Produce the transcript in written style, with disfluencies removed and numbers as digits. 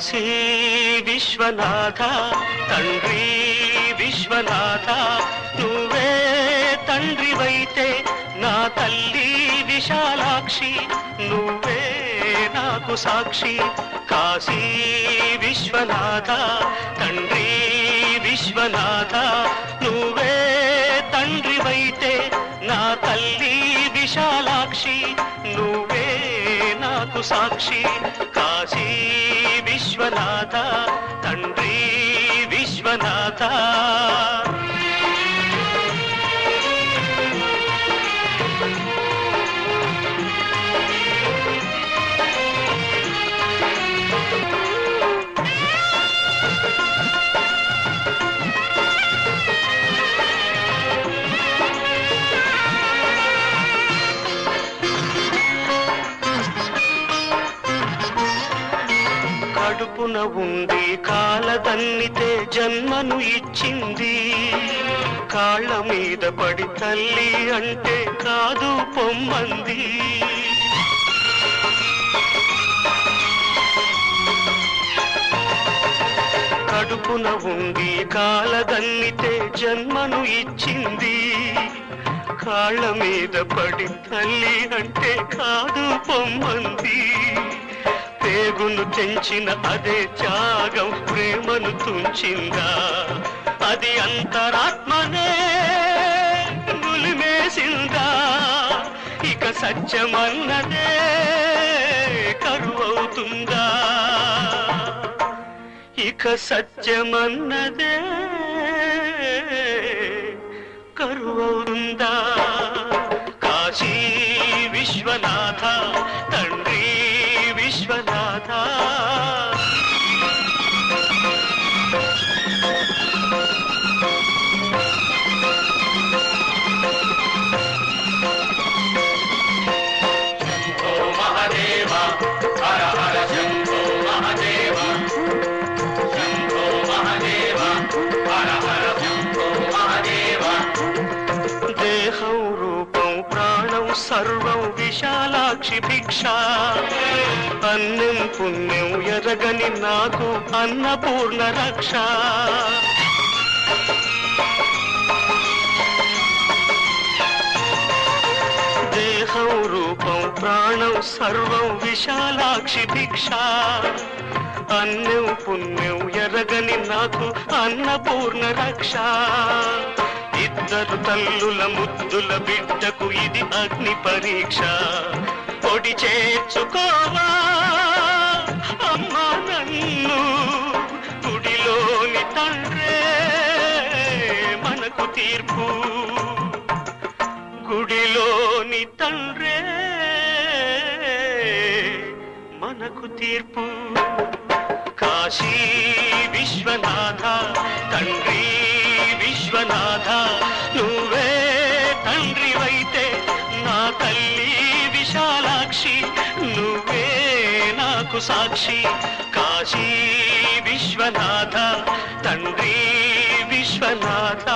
కాశీ విశ్వనాథ తండ్రి విశ్వనాథ నువ్వే తండ్రివైతే నా తల్లి విశాలాక్షి నువ్వే నాకు సాక్షి కాశీ విశ్వనాథ తండ్రి విశ్వనాథ నువ్వే తండ్రివైతే నా తల్లి విశాలాక్షి నువ్వే నాకు సాక్షి కాశీ విశ్వనాథ తండ్రి విశ్వనాథ కడుపున ఉండి కాలదన్నితే జన్మను ఇచ్చింది కాళ్ళ మీద పడి తల్లి అంటే కాదు పొమ్మంది కడుపున ఉండి కాలదన్నితే జన్మను ఇచ్చింది కాళ్ళ మీద పడి తల్లి అంటే కాదు పొమ్మంది పేగును తెంచిన అదే త్యాగం ప్రేమను తుంచిందా అది అంతరాత్మనే నులిమేసిందా ఇక సత్యమన్నదే కరువవుతుందా ఇక సత్యమన్నదే కరువవుతుందా కాశీ విశ్వనాథ తండ్రి విశ్వనాథ శంభో మహాదేవ హర హర శంభో మహాదేవ శంభో మహాదేవ హర హర శంభో మహాదేవ దేహం రూపం ప్రాణం సర్వం విశాలాక్షి భిక్ష అన్నం పుణ్యం ఎరగని నాకు అన్నపూర్ణ రక్ష దేహం రూపం ప్రాణం సర్వం విశాలాక్షి భిక్ష అన్నం పుణ్యం ఎరగని నాకు అన్నపూర్ణ రక్ష ఇద్దరు తల్లుల ముద్దుల బిడ్డకు ఇది అగ్ని పరీక్ష పొడి చేర్చుకోవా అమ్మా నన్ను గుడిలోని తండ్రే మనకు తీర్పు గుడిలోని తండ్రే మనకు తీర్పు కాశీ విశ్వనాథ తండ్రి విశ్వనాథ నువ్వే తండ్రివైతే నా తల్లి విశాలాక్షి నువ్వే నాకు సాక్షి కాశీ విశ్వనాథ తండ్రి విశ్వనాథ